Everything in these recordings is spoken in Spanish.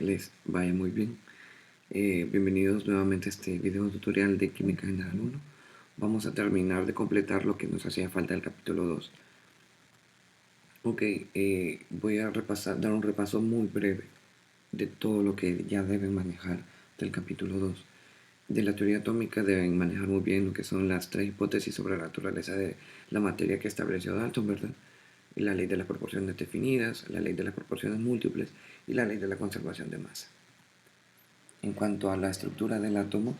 Les vaya muy bien. Bienvenidos nuevamente a este video tutorial de Química General 1. Vamos a terminar de completar lo que nos hacía falta del capítulo 2. Ok, voy a dar un repaso muy breve de todo lo que ya deben manejar del capítulo 2. De la teoría atómica deben manejar muy bien lo que son las tres hipótesis sobre la naturaleza de la materia que estableció Dalton, ¿verdad? La ley de las proporciones definidas, la ley de las proporciones múltiples y la ley de la conservación de masa. En cuanto a la estructura del átomo,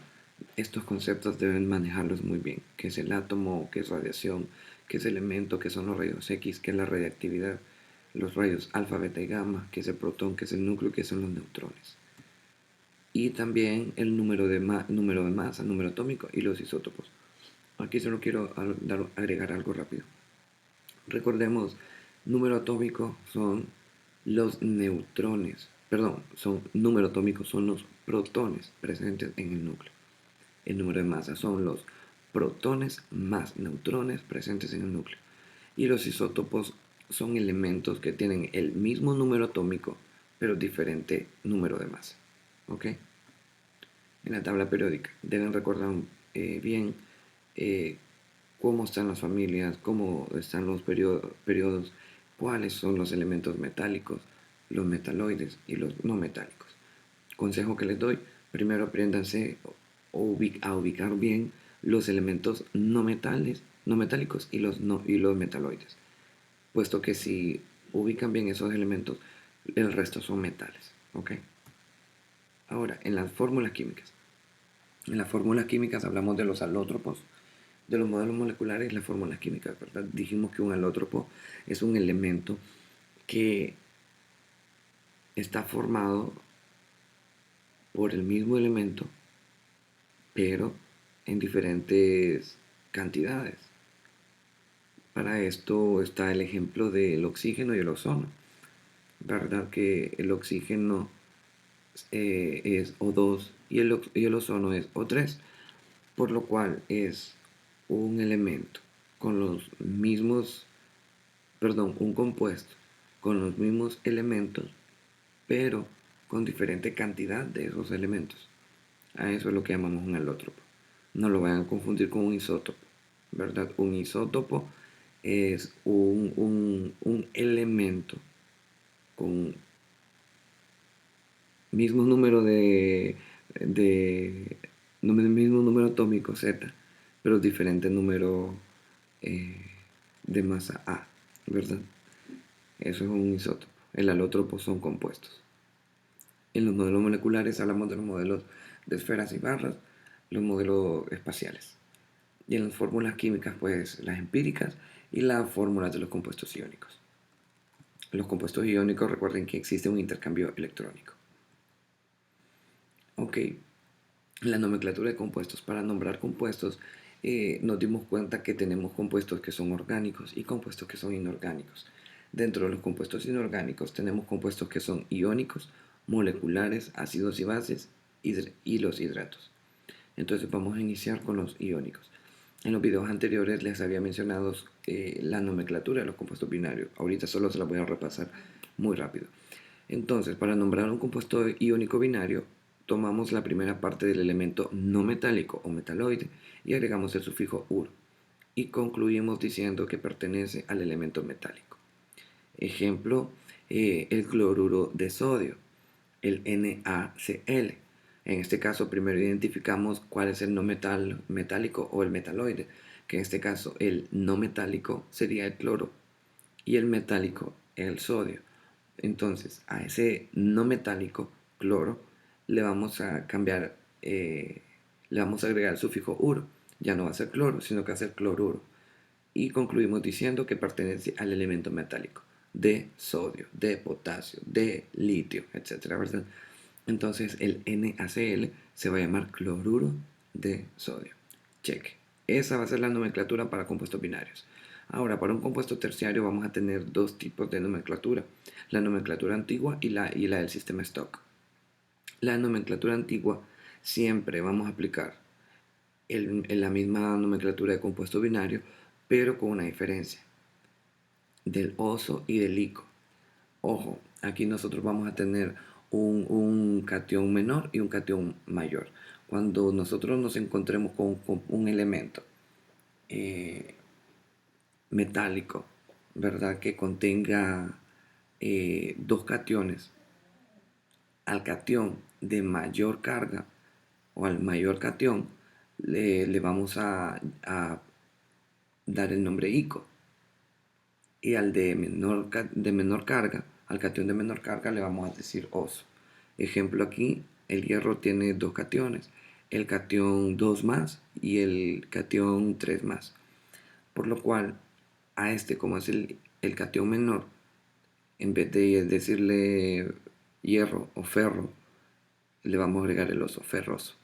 estos conceptos deben manejarlos muy bien. ¿Qué es el átomo? ¿Qué es radiación? ¿Qué es elemento? ¿Qué son los rayos X? ¿Qué es la radiactividad? Los rayos alfa, beta y gamma. ¿Qué es el protón? ¿Qué es el núcleo? ¿Qué son los neutrones? Y también el número de masa, número atómico y los isótopos. Aquí solo quiero agregar algo rápido. Recordemos, número atómico son los neutrones, número atómico son los protones presentes en el núcleo. El número de masa son los protones más neutrones presentes en el núcleo. Y los isótopos son elementos que tienen el mismo número atómico, pero diferente número de masa. ¿Ok? En la tabla periódica deben recordar bien eh, cómo están las familias, cómo están los periodos, cuáles son los elementos metálicos, los metaloides y los no metálicos. Consejo que les doy, primero apréndanse a ubicar bien los elementos no metálicos y los metaloides, puesto que si ubican bien esos elementos, el resto son metales, ¿ok? Ahora, en las fórmulas químicas. En las fórmulas químicas hablamos de los alótropos, de los modelos moleculares y las fórmulas químicas, ¿verdad? Dijimos que un alótropo es un elemento que está formado por el mismo elemento, pero en diferentes cantidades. Para esto está el ejemplo del oxígeno y el ozono. ¿Verdad que el oxígeno es O2 y el ozono es O3? Por lo cual es un elemento con los mismos, un compuesto con los mismos elementos, pero con diferente cantidad de esos elementos. A eso es lo que llamamos un alótropo. No lo vayan a confundir con un isótopo, ¿verdad? Un isótopo es un elemento con mismo número de mismo número atómico Z, pero diferente número eh, de masa A, ¿verdad? Eso es un isótopo. El alótropo son compuestos. En los modelos moleculares hablamos de los modelos de esferas y barras, los modelos espaciales. Y en las fórmulas químicas, pues las empíricas y las fórmulas de los compuestos iónicos. Los compuestos iónicos, recuerden que existe un intercambio electrónico. Ok, la nomenclatura de compuestos. Para nombrar compuestos, nos dimos cuenta que tenemos compuestos que son orgánicos y compuestos que son inorgánicos. Dentro de los compuestos inorgánicos tenemos compuestos que son iónicos, moleculares, ácidos y bases y los hidratos. Entonces vamos a iniciar con los iónicos. En los videos anteriores les había mencionado la nomenclatura de los compuestos binarios. Ahorita solo se la voy a repasar muy rápido. Entonces, para nombrar un compuesto iónico binario, tomamos la primera parte del elemento no metálico o metaloide y agregamos el sufijo uro. Y concluimos diciendo que pertenece al elemento metálico. Ejemplo, el cloruro de sodio, el NaCl. En este caso, primero identificamos cuál es el no metálico o el metaloide, que en este caso el no metálico sería el cloro y el metálico el sodio. Entonces, a ese no metálico, cloro, le vamos a cambiar, le vamos a agregar el sufijo uro. Ya no va a ser cloro, sino que va a ser cloruro. Y concluimos diciendo que pertenece al elemento metálico de sodio, de potasio, de litio, etcétera, ¿verdad? Entonces el NaCl se va a llamar cloruro de sodio. Check. Esa va a ser la nomenclatura para compuestos binarios. Ahora, para un compuesto terciario vamos a tener dos tipos de nomenclatura. La nomenclatura antigua y la del sistema stock. La nomenclatura antigua siempre vamos a aplicar la misma nomenclatura de compuesto binario, pero con una diferencia. Del oso y del ico. Ojo, aquí nosotros vamos a tener un catión menor y un catión mayor. Cuando nosotros nos encontremos con un elemento eh, metálico, ¿verdad? Que contenga dos cationes, al catión de mayor carga o al mayor catión le vamos a dar el nombre ico. Y al de menor carga, al catión de menor carga le vamos a decir oso. Ejemplo aquí, el hierro tiene dos cationes, el catión 2 más y el catión 3 más. Por lo cual, a este, como es el catión menor, en vez de decirle hierro o ferro, le vamos a agregar el oso, ferroso.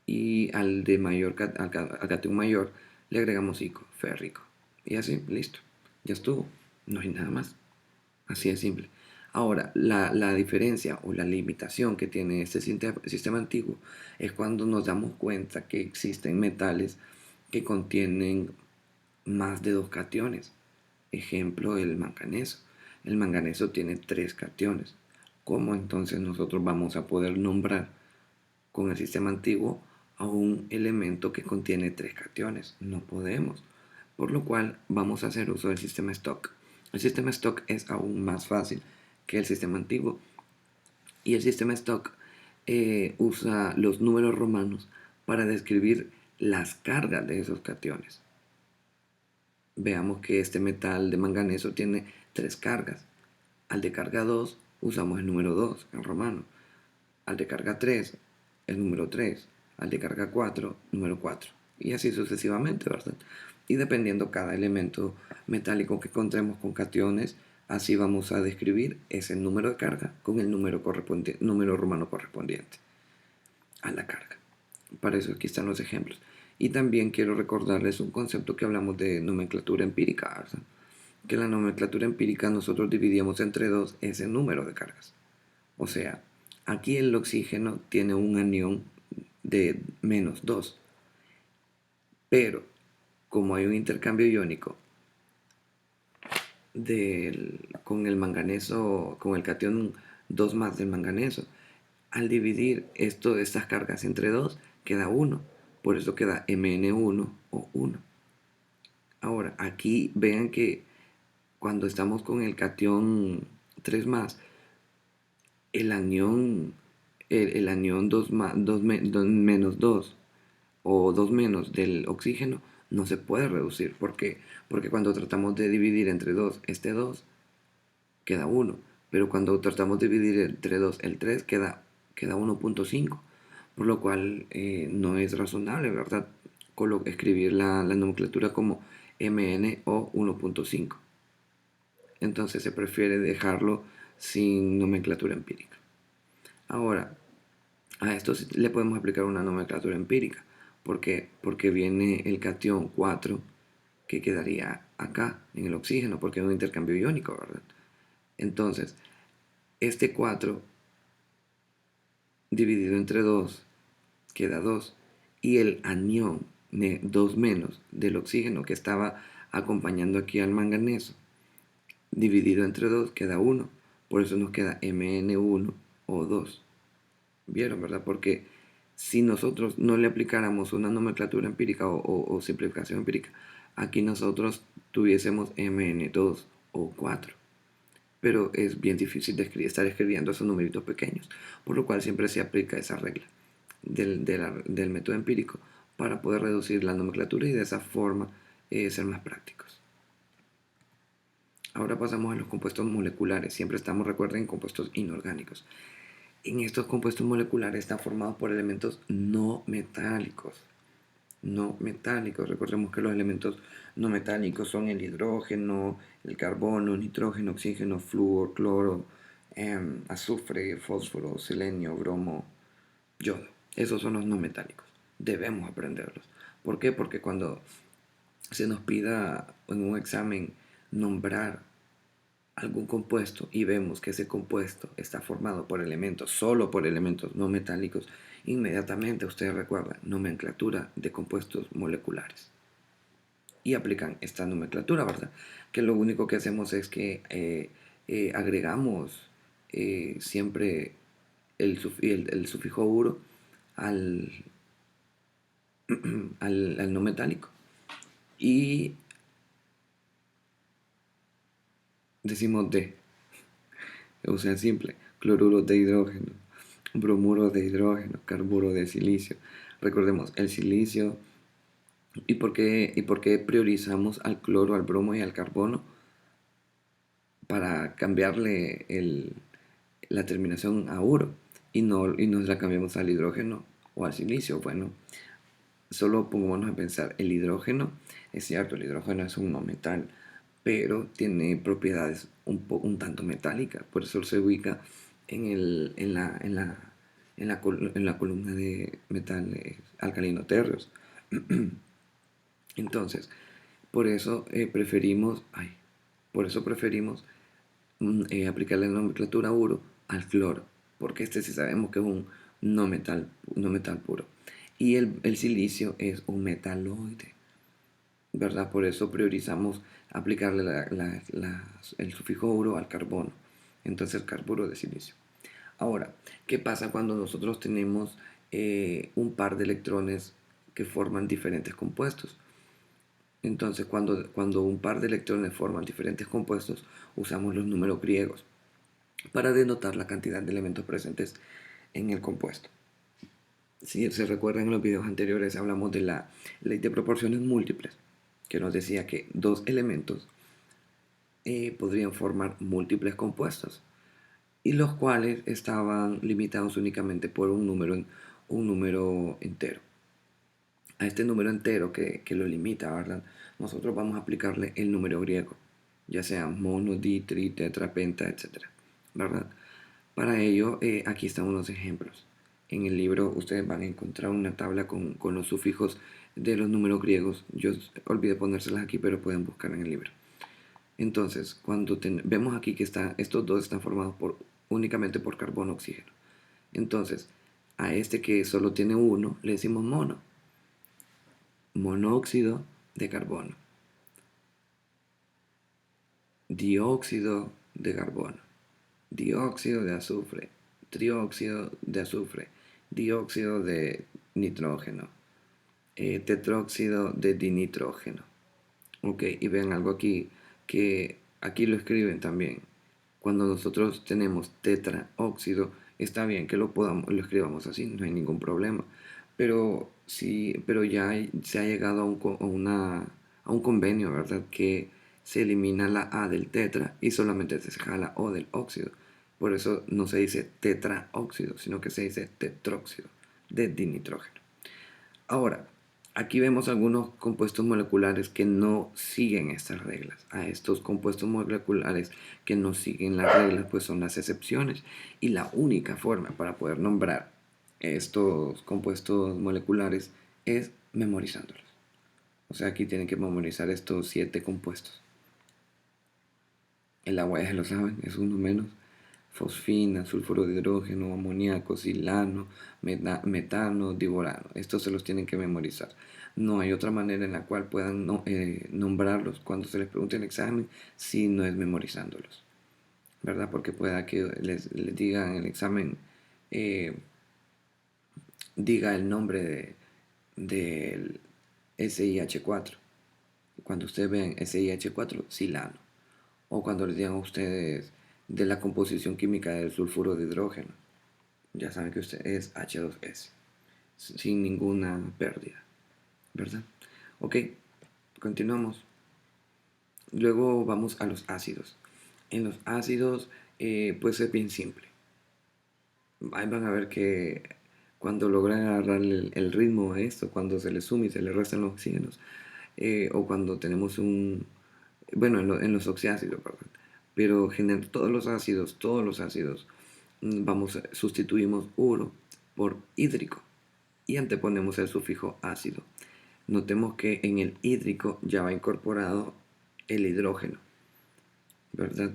Y al de mayor, al catión mayor, le agregamos ico, férrico. Y así, listo. Ya estuvo. No hay nada más. Así de simple. Ahora, la diferencia o la limitación que tiene este sistema antiguo es cuando nos damos cuenta que existen metales que contienen más de dos cationes. Ejemplo, el manganeso. El manganeso tiene tres cationes. ¿Cómo entonces nosotros vamos a poder nombrar con el sistema antiguo a un elemento que contiene tres cationes? No podemos. Por lo cual vamos a hacer uso del sistema stock. El sistema stock es aún más fácil que el sistema antiguo. Y el sistema stock usa los números romanos para describir las cargas de esos cationes. Veamos que este metal de manganeso tiene tres cargas. Al de carga 2 usamos el número 2 en romano. Al de carga 3 el número 3. Al de carga 4 número 4. Y así sucesivamente, ¿verdad? Y dependiendo cada elemento metálico que encontremos con cationes, así vamos a describir ese número de carga con el número romano correspondiente a la carga. Para eso aquí están los ejemplos. Y también quiero recordarles un concepto que hablamos de nomenclatura empírica, ¿verdad? Que la nomenclatura empírica nosotros dividíamos entre dos ese número de cargas. O sea, aquí el oxígeno tiene un anión de -2, pero como hay un intercambio iónico con el manganeso, con el catión 2 más del manganeso, al dividir estas cargas entre dos, queda 1. Por eso queda Mn1 o 1. Ahora, aquí vean que cuando estamos con el catión 3 más, el anión, el anión 2 menos 2 o 2 menos del oxígeno no se puede reducir. ¿Por qué? Porque cuando tratamos de dividir entre 2 este 2 queda 1. Pero cuando tratamos de dividir entre 2 el 3 queda 1.5. Por lo cual no es razonable, ¿verdad? Escribir la nomenclatura como MN o 1.5. Entonces se prefiere dejarlo sin nomenclatura empírica. Ahora, a esto le podemos aplicar una nomenclatura empírica. ¿Por qué? Porque viene el catión 4 que quedaría acá en el oxígeno, porque es un intercambio iónico, ¿verdad? Entonces, este 4 dividido entre 2 queda 2. Y el anión 2 menos del oxígeno que estaba acompañando aquí al manganeso, dividido entre 2 queda 1. Por eso nos queda Mn1 o 2. ¿Vieron, verdad? Porque si nosotros no le aplicáramos una nomenclatura empírica o simplificación empírica, aquí nosotros tuviésemos Mn2 o 4. Pero es bien difícil de estar escribiendo esos numeritos pequeños, por lo cual siempre se aplica esa regla del método empírico para poder reducir la nomenclatura y de esa forma ser más prácticos. Ahora pasamos a los compuestos moleculares. Siempre estamos, recuerden, en compuestos inorgánicos. En estos compuestos moleculares están formados por elementos no metálicos. No metálicos. Recordemos que los elementos no metálicos son el hidrógeno, el carbono, nitrógeno, oxígeno, flúor, cloro, azufre, fósforo, selenio, bromo, yodo. Esos son los no metálicos. Debemos aprenderlos. ¿Por qué? Porque cuando se nos pida en un examen nombrar algún compuesto y vemos que ese compuesto está formado por elementos, solo por elementos no metálicos, inmediatamente ustedes recuerdan nomenclatura de compuestos moleculares y aplican esta nomenclatura, ¿verdad? Que lo único que hacemos es que agregamos siempre el sufijo uro al, al no metálico. Y decimos D, o sea, simple, cloruro de hidrógeno, bromuro de hidrógeno, carburo de silicio. Recordemos, el silicio, ¿y por qué priorizamos al cloro, al bromo y al carbono para cambiarle la terminación a uro y no la cambiamos al hidrógeno o al silicio? Bueno, solo pongámonos a pensar, el hidrógeno, es cierto, el hidrógeno es un no metal, pero tiene propiedades un tanto metálicas, por eso se ubica en la columna de metales alcalino-térreos. Entonces, por eso preferimos aplicarle la nomenclatura uro al cloro, porque este sí sabemos que es un no metal puro. Y el silicio es un metaloide, ¿verdad? Por eso priorizamos aplicarle el sufijo uro al carbono. Entonces, carburo de silicio. Ahora, ¿qué pasa cuando nosotros tenemos un par de electrones que forman diferentes compuestos? Entonces, cuando un par de electrones forman diferentes compuestos, usamos los números griegos para denotar la cantidad de elementos presentes en el compuesto. Si se recuerdan en los videos anteriores, hablamos de la ley de proporciones múltiples, que nos decía que dos elementos podrían formar múltiples compuestos, y los cuales estaban limitados únicamente por un número entero. A este número entero que lo limita, ¿verdad? Nosotros vamos a aplicarle el número griego, ya sea mono, di, tri, tetra, penta, etc. ¿Verdad? Para ello, aquí están unos ejemplos. En el libro ustedes van a encontrar una tabla con los sufijos de los números griegos. Yo olvidé ponérselas aquí, pero pueden buscar en el libro. Entonces, vemos aquí que estos dos están formados únicamente por carbono, oxígeno. Entonces, a este que solo tiene uno, le decimos mono. Monóxido de carbono, dióxido de carbono, dióxido de azufre, trióxido de azufre, dióxido de nitrógeno, tetróxido de dinitrógeno. Ok, y ven algo aquí que aquí lo escriben también. Cuando nosotros tenemos tetraóxido, está bien que lo escribamos así, no hay ningún problema. Pero sí, pero ya se ha llegado a un convenio, ¿verdad? Que se elimina la A del tetra y solamente se deja la O del óxido. Por eso no se dice tetraóxido, sino que se dice tetróxido de dinitrógeno. Ahora, aquí vemos algunos compuestos moleculares que no siguen estas reglas. A estos compuestos moleculares que no siguen las reglas, pues son las excepciones. Y la única forma para poder nombrar estos compuestos moleculares es memorizándolos. O sea, aquí tienen que memorizar estos 7 compuestos. El agua ya se lo saben, es uno menos. Fosfina, sulfuro de hidrógeno, amoníaco, silano, metano, diborano. Estos se los tienen que memorizar. No hay otra manera en la cual puedan nombrarlos cuando se les pregunte en el examen si no es memorizándolos, ¿verdad? Porque pueda que les digan en el examen, diga el nombre del SiH4. Cuando ustedes ven SiH4, silano. O cuando les digan a ustedes de la composición química del sulfuro de hidrógeno, ya saben que usted es H2S, sin ninguna pérdida, ¿verdad? Ok, continuamos. Luego vamos a los ácidos. En los ácidos, pues es bien simple. Ahí van a ver que cuando logran agarrar el ritmo a esto, cuando se le suma y se le restan los oxígenos, o cuando tenemos bueno, en los oxiácidos, perdón, pero todos los ácidos, sustituimos uro por hídrico y anteponemos el sufijo ácido. Notemos que en el hídrico ya va incorporado el hidrógeno, ¿verdad?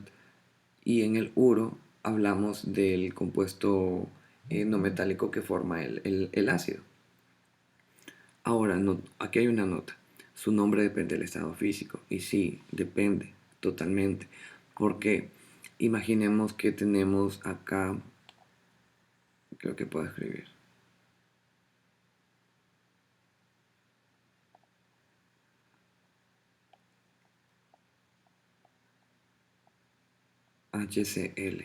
Y en el uro hablamos del compuesto no metálico que forma el ácido. Ahora, aquí hay una nota. Su nombre depende del estado físico. Y sí, depende totalmente. ¿Por qué? Imaginemos que tenemos acá, creo que puedo escribir, HCl.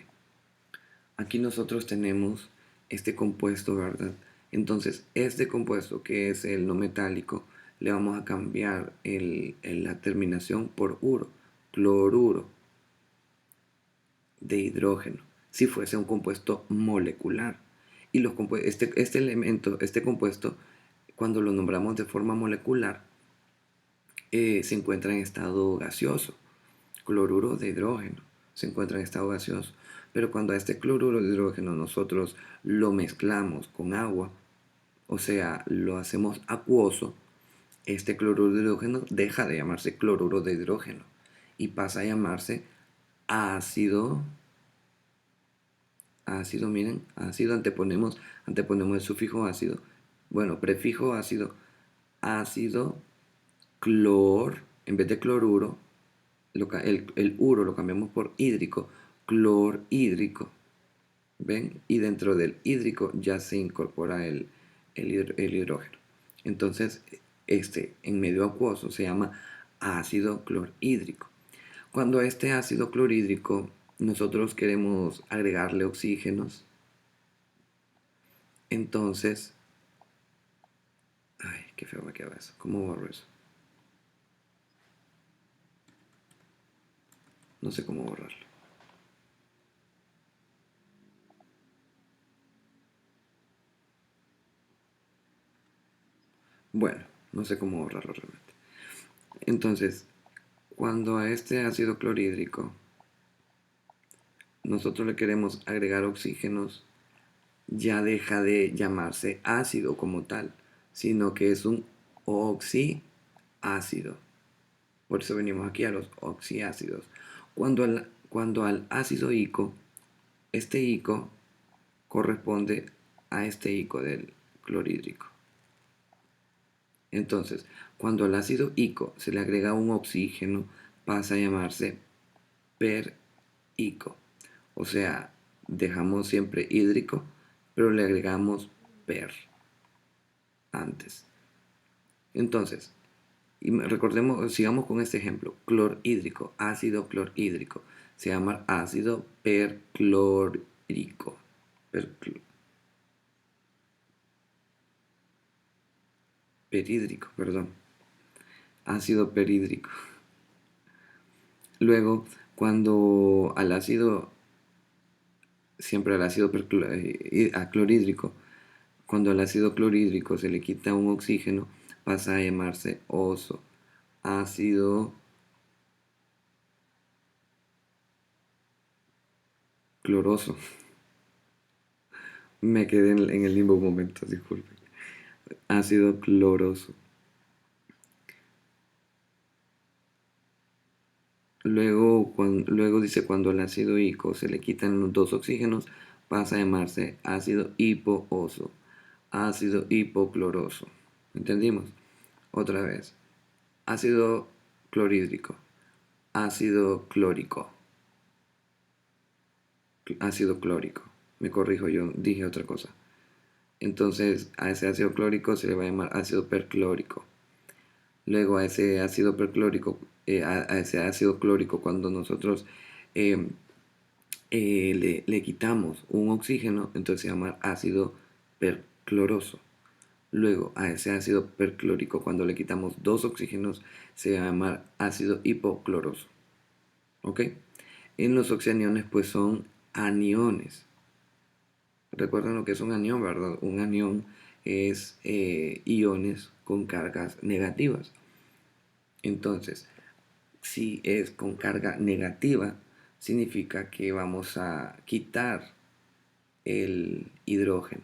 Aquí nosotros tenemos este compuesto, ¿verdad? Entonces, este compuesto que es el no metálico, le vamos a cambiar la terminación por uro, cloruro de hidrógeno, si fuese un compuesto molecular. Y este elemento, este compuesto, cuando lo nombramos de forma molecular, se encuentra en estado gaseoso. Cloruro de hidrógeno se encuentra en estado gaseoso. Pero cuando a este cloruro de hidrógeno nosotros lo mezclamos con agua, o sea, lo hacemos acuoso, este cloruro de hidrógeno deja de llamarse cloruro de hidrógeno y pasa a llamarse ácido. Ácido, miren, ácido, anteponemos el sufijo ácido, bueno, prefijo ácido, ácido, clor, en vez de cloruro, el uro lo cambiamos por hídrico, clorhídrico, ¿ven? Y dentro del hídrico ya se incorpora el hidrógeno. Entonces, en medio acuoso se llama ácido clorhídrico. Cuando a este ácido clorhídrico nosotros queremos agregarle oxígenos, entonces, ay, qué feo me queda eso. ¿Cómo borro eso? No sé cómo borrarlo. Bueno, no sé cómo borrarlo realmente. Entonces, cuando a este ácido clorhídrico nosotros le queremos agregar oxígenos, ya deja de llamarse ácido como tal, sino que es un oxiácido. Por eso venimos aquí a los oxiácidos. Cuando al ácido ico, este ico corresponde a este ico del clorhídrico. Entonces, cuando al ácido ico se le agrega un oxígeno, pasa a llamarse perico. O sea, dejamos siempre hídrico, pero le agregamos per antes. Entonces, recordemos, sigamos con este ejemplo. Clorhídrico, ácido clorhídrico. Se llama ácido perclórico. Perhídrico, perdón. Ácido perhídrico. Luego, cuando al ácido, siempre al ácido clorhídrico, cuando al ácido clorhídrico se le quita un oxígeno, pasa a llamarse oso. Ácido cloroso. Me quedé en el limbo un momento, disculpen. Ácido cloroso. Luego dice cuando al ácido ico se le quitan los dos oxígenos, pasa a llamarse ácido hipooso, ácido hipocloroso. ¿Entendimos? Otra vez. Ácido clorhídrico, ácido clórico, ácido clórico. Me corrijo, yo dije otra cosa. Entonces a ese ácido clórico se le va a llamar ácido perclórico. Luego a ese ácido perclórico, a ese ácido clórico, cuando nosotros eh, le quitamos un oxígeno, entonces se llama ácido percloroso. Luego a ese ácido perclórico, cuando le quitamos dos oxígenos, se llama ácido hipocloroso. ¿Ok? En los oxianiones pues son aniones. Recuerden lo que es un anión, ¿verdad? Un anión es iones con cargas negativas. Entonces, si es con carga negativa, significa que vamos a quitar el hidrógeno.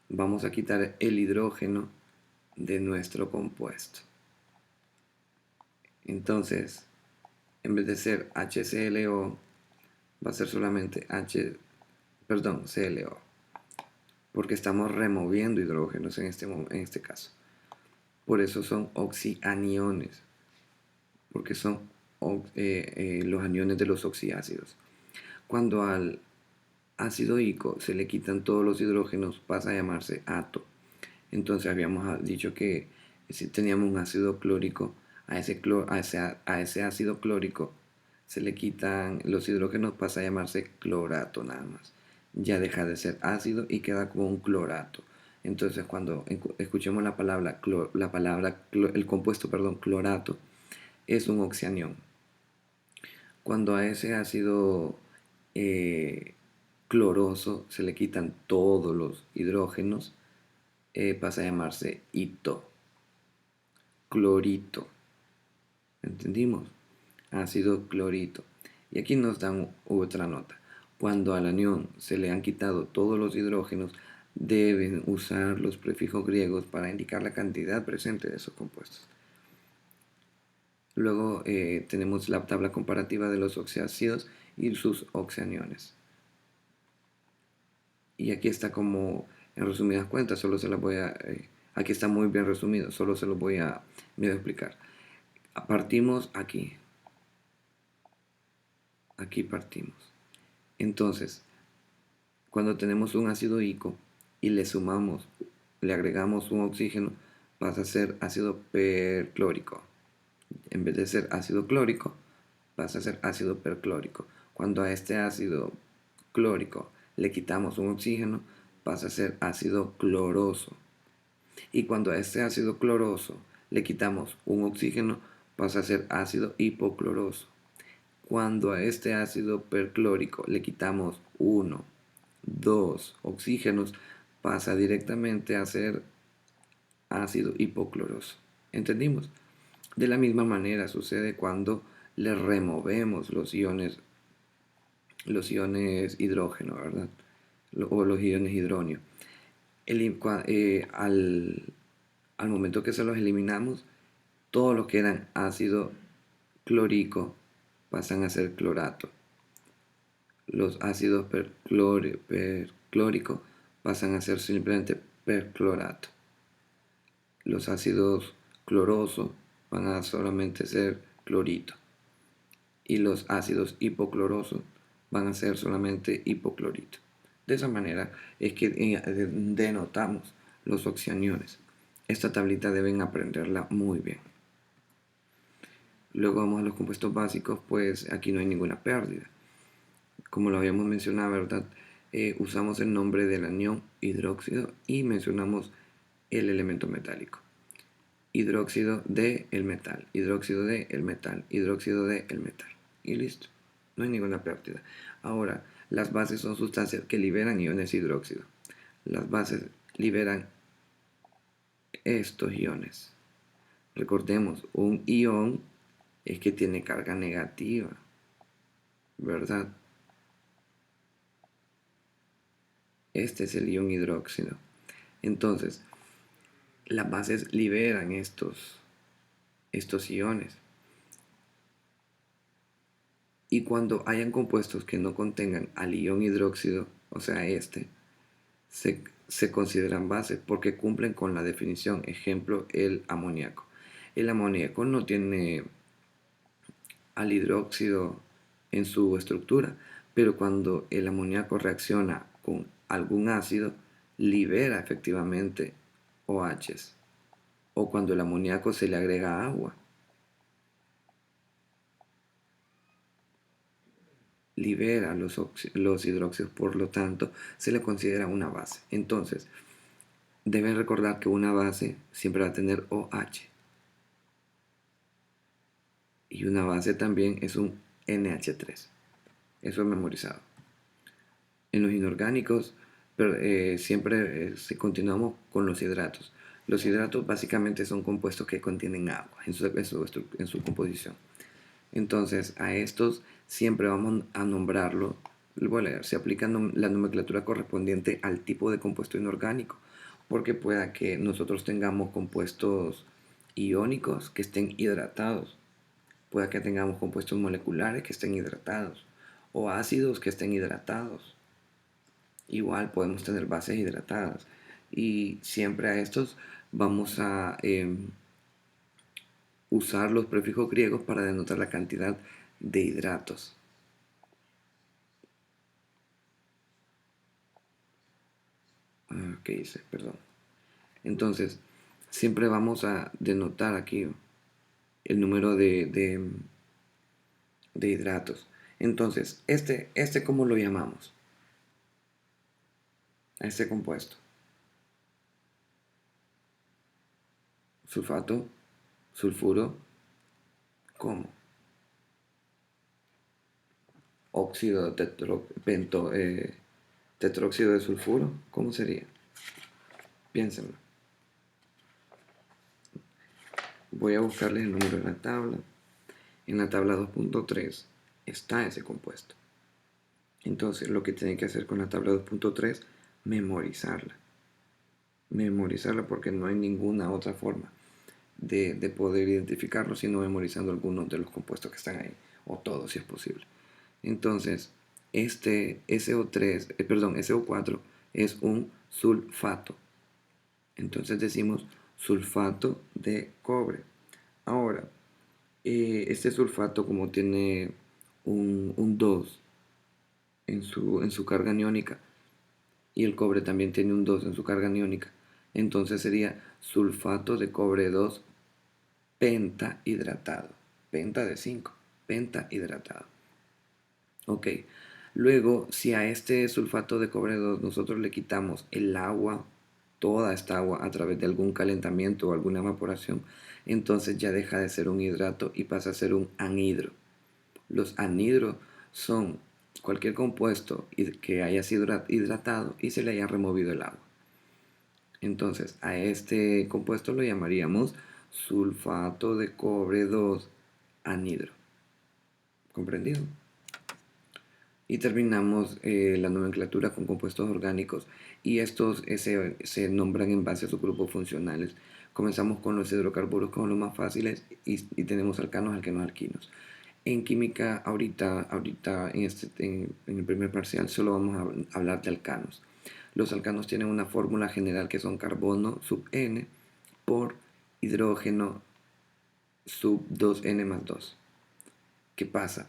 Vamos a quitar el hidrógeno de nuestro compuesto. Entonces, en vez de ser HClO, va a ser solamente ClO, porque estamos removiendo hidrógenos en este caso. Por eso son oxianiones. porque son los aniones de los oxiácidos. Cuando al ácido ico se le quitan todos los hidrógenos, pasa a llamarse ato. Entonces habíamos dicho que si teníamos un ácido clórico, a ese ácido clórico se le quitan los hidrógenos, pasa a llamarse clorato nada más. Ya deja de ser ácido y queda como un clorato. Entonces cuando escuchemos el compuesto, perdón, clorato, es un oxianión. Cuando a ese ácido eh, cloroso se le quitan todos los hidrógenos, pasa a llamarse hito, clorito. ¿Entendimos? Ácido clorito. Y aquí nos dan otra nota. Cuando al anión se le han quitado todos los hidrógenos, deben usar los prefijos griegos para indicar la cantidad presente de esos compuestos. Luego tenemos la tabla comparativa de los oxiácidos y sus oxianiones. Y aquí está como en resumidas cuentas, solo se las voy a... aquí está muy bien resumido, solo se lo voy a medio explicar. Partimos aquí. Aquí partimos. Entonces, cuando tenemos un ácido ico y le agregamos un oxígeno, pasa a ser ácido perclórico. En vez de ser ácido clórico, pasa a ser ácido perclórico. Cuando a este ácido clórico le quitamos un oxígeno, pasa a ser ácido cloroso. Y cuando a este ácido cloroso le quitamos un oxígeno, pasa a ser ácido hipocloroso. Cuando a este ácido perclórico le quitamos 1, 2 oxígenos, pasa directamente a ser ácido hipocloroso. ¿Entendimos? De la misma manera sucede cuando le removemos los iones hidrógeno, ¿verdad? O los iones hidronio. Al momento que se los eliminamos, todos los que eran ácido clórico pasan a ser clorato. Los ácidos perclóricos pasan a ser simplemente perclorato. Los ácidos clorosos van a solamente ser clorito. Y los ácidos hipoclorosos van a ser solamente hipoclorito. De esa manera es que denotamos los oxianiones. Esta tablita deben aprenderla muy bien. Luego vamos a los compuestos básicos, pues aquí no hay ninguna pérdida. Como lo habíamos mencionado, ¿verdad? Usamos el nombre del anión hidróxido y mencionamos el elemento metálico. Hidróxido de el metal, hidróxido de el metal, hidróxido de el metal. Y listo, no hay ninguna pérdida. Ahora, las bases son sustancias que liberan iones hidróxido. Las bases liberan estos iones. Recordemos, un ion es que tiene carga negativa, ¿verdad? Este es el ion hidróxido. Entonces, las bases liberan estos iones. Y cuando hayan compuestos que no contengan al ion hidróxido, o sea, se consideran bases porque cumplen con la definición. Ejemplo, el amoníaco. El amoníaco no tiene al hidróxido en su estructura, pero cuando el amoníaco reacciona con algún ácido, libera efectivamente OHs. O cuando el amoníaco se le agrega agua, libera los hidróxidos, por lo tanto se le considera una base. Entonces, deben recordar que una base siempre va a tener OH. Y una base también es un NH3. Eso es memorizado. En los inorgánicos siempre continuamos con los hidratos. Los hidratos básicamente son compuestos que contienen agua en su composición. Entonces a estos siempre vamos a nombrarlo. Voy a leer, se aplica la nomenclatura correspondiente al tipo de compuesto inorgánico, porque pueda que nosotros tengamos compuestos iónicos que estén hidratados, pueda que tengamos compuestos moleculares que estén hidratados, o ácidos que estén hidratados. Igual podemos tener bases hidratadas, y siempre a estos vamos a usar los prefijos griegos para denotar la cantidad de hidratos. ¿Qué hice? Perdón. Entonces, siempre vamos a denotar aquí el número de hidratos. Entonces, ¿cómo lo llamamos? A este compuesto. Sulfato, sulfuro, ¿cómo? Óxido tetróxido de sulfuro, ¿cómo sería? Piénsenlo. Voy a buscarles el número en la tabla. En la tabla 2.3 está ese compuesto. Entonces, lo que tienen que hacer con la tabla 2.3, memorizarla. Memorizarla porque no hay ninguna otra forma de poder identificarlo sino memorizando algunos de los compuestos que están ahí, o todos si es posible. Entonces, este SO4 es un sulfato. Entonces decimos sulfato de cobre. Ahora, este sulfato, como tiene un 2 en su carga aniónica, y el cobre también tiene un 2 en su carga aniónica, entonces sería sulfato de cobre 2 pentahidratado. Penta de 5, pentahidratado. Ok, luego si a este sulfato de cobre 2 nosotros le quitamos el agua, toda esta agua a través de algún calentamiento o alguna evaporación, entonces ya deja de ser un hidrato y pasa a ser un anhidro. Los anhidros son cualquier compuesto que haya sido hidratado y se le haya removido el agua. Entonces a este compuesto lo llamaríamos sulfato de cobre 2 anhidro. ¿Comprendido? Y terminamos la nomenclatura con compuestos orgánicos y estos se nombran en base a sus grupos funcionales. Comenzamos con los hidrocarburos como los más fáciles y tenemos alcanos, alquenos, alquinos. En química, ahorita en el primer parcial, solo vamos a hablar de alcanos. Los alcanos tienen una fórmula general que son carbono sub n por hidrógeno sub 2n más 2. ¿Qué pasa?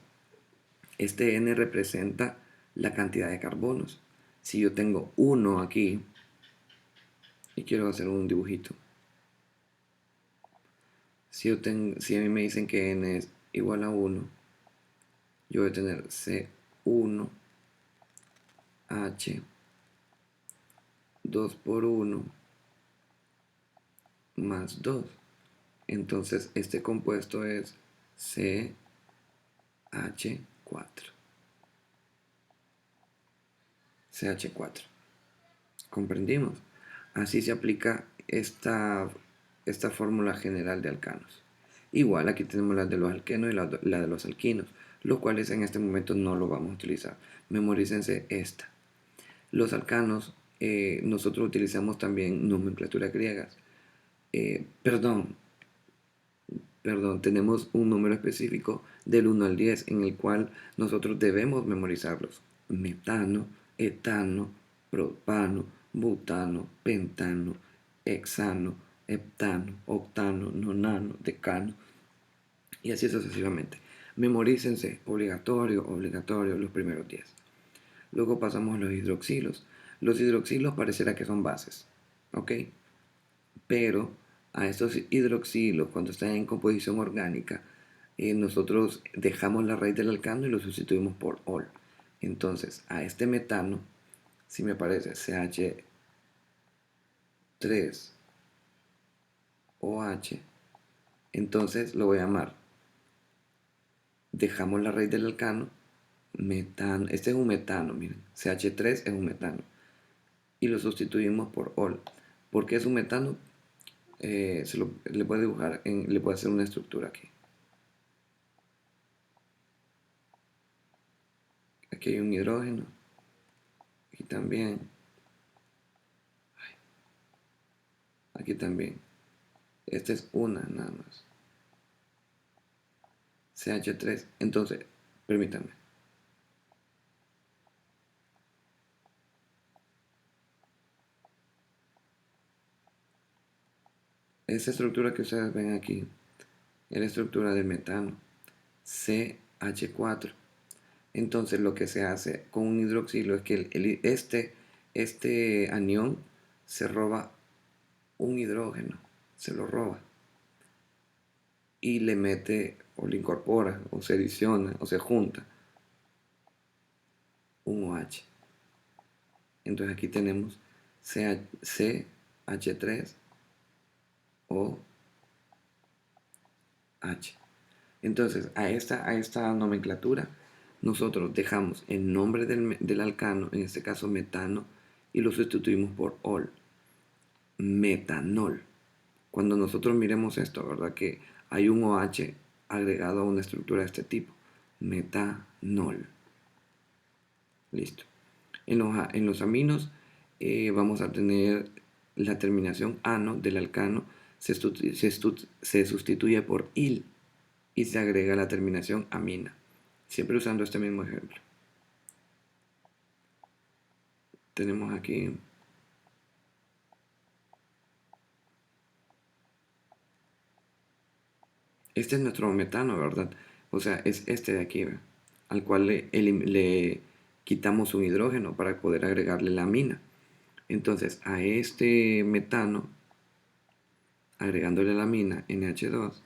Este n representa la cantidad de carbonos. Si yo tengo 1 aquí y quiero hacer un dibujito, si a mí me dicen que n es igual a 1, yo voy a tener C1H 2 por 1 más 2. Entonces este compuesto es CH4. CH4. ¿Comprendimos? Así se aplica esta fórmula general de alcanos. Igual aquí tenemos la de los alquenos y la de los alquinos, los cuales en este momento no lo vamos a utilizar. Memorícense esta. Los alcanos, nosotros utilizamos también nomenclaturas griegas. Perdón, tenemos un número específico del 1 al 10 en el cual nosotros debemos memorizarlos. Metano, etano, propano, butano, pentano, hexano, heptano, octano, nonano, decano y así sucesivamente. Memorícense, obligatorio, los primeros 10. Luego pasamos a los hidroxilos. Los hidroxilos parecerá que son bases, ¿ok? Pero a estos hidroxilos, cuando están en composición orgánica, nosotros dejamos la raíz del alcano y lo sustituimos por ol. Entonces, a este metano, si me parece CH3OH, entonces lo voy a llamar, dejamos la raíz del alcano, metano, este es un metano, miren, CH3 es un metano, y lo sustituimos por ol. ¿Por qué es un metano? Le puedo dibujar, le puedo hacer una estructura aquí. Aquí hay un hidrógeno, aquí también, aquí también. Esta es una nada más. CH3. Entonces, permítanme. Esta estructura que ustedes ven aquí es la estructura del metano, CH4. Entonces lo que se hace con un hidroxilo es que este anión se roba un hidrógeno, se lo roba y le mete o le incorpora o se adiciona o se junta un OH. Entonces aquí tenemos CH3 o H. Entonces a esta nomenclatura nosotros dejamos el nombre del alcano, en este caso metano, y lo sustituimos por ol, metanol. Cuando nosotros miremos esto, ¿verdad? Que hay un OH agregado a una estructura de este tipo, metanol. Listo. En los aminos vamos a tener la terminación ano del alcano se sustituye por il y se agrega la terminación amina. Siempre usando este mismo ejemplo. Tenemos aquí este es nuestro metano, ¿verdad? O sea, es este de aquí, ¿ve? Al cual le quitamos un hidrógeno para poder agregarle la amina. Entonces, a este metano, agregándole la amina NH2,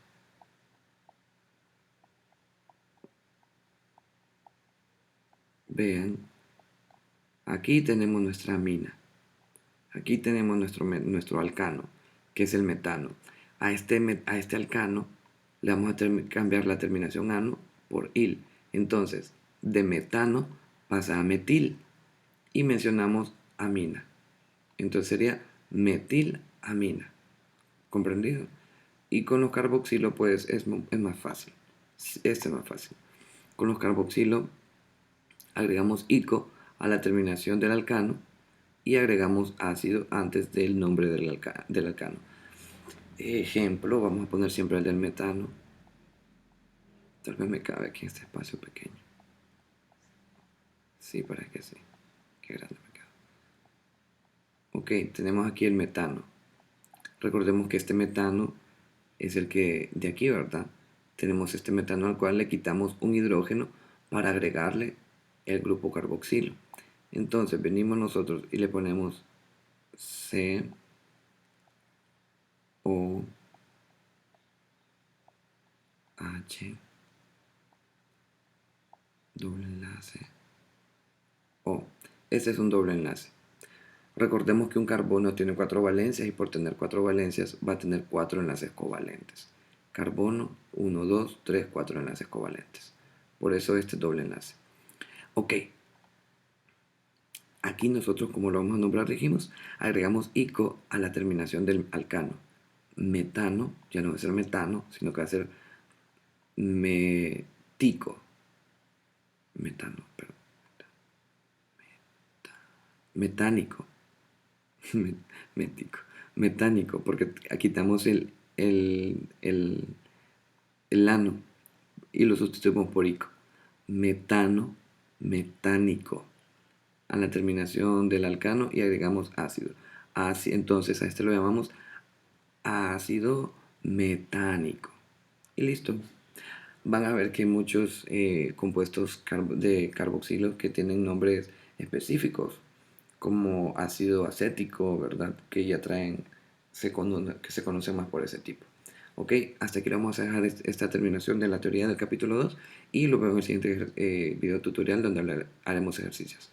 vean, aquí tenemos nuestra amina. Aquí tenemos nuestro alcano, que es el metano. A este alcano le vamos a cambiar la terminación ano por il. Entonces, de metano pasa a metil y mencionamos amina. Entonces sería metilamina. ¿Comprendido? Y con los carboxilo pues es más fácil. Este es más fácil. Con los carboxilo agregamos ico a la terminación del alcano y agregamos ácido antes del nombre del alcano. Ejemplo, vamos a poner siempre el del metano. Tal vez me cabe aquí en este espacio pequeño. Sí, parece que sí. Qué grande me queda. Ok, tenemos aquí el metano. Recordemos que este metano es el que de aquí, ¿verdad? Tenemos este metano al cual le quitamos un hidrógeno para agregarle el grupo carboxilo. Entonces venimos nosotros y le ponemos C O H doble enlace O. Este es un doble enlace. Recordemos que un carbono tiene 4 valencias y por tener 4 valencias va a tener 4 enlaces covalentes. Carbono, 1, 2, 3, 4 enlaces covalentes. Por eso este doble enlace. Ok. Aquí nosotros, como lo vamos a nombrar, dijimos, agregamos ico a la terminación del alcano. Metano, ya no va a ser metano, sino que va a ser metico. Metano, perdón. Metánico. Mético. Metánico, porque quitamos el ano y lo sustituimos por ico. Metano, metánico. A la terminación del alcano y agregamos ácido. Entonces a este lo llamamos ácido metánico. Y listo. Van a ver que hay muchos compuestos de carboxilo que tienen nombres específicos, como ácido acético, ¿verdad? Que ya que se conocen más por ese tipo. Ok, hasta aquí vamos a dejar esta terminación de la teoría del capítulo 2 y lo vemos en el siguiente video tutorial donde haremos ejercicios.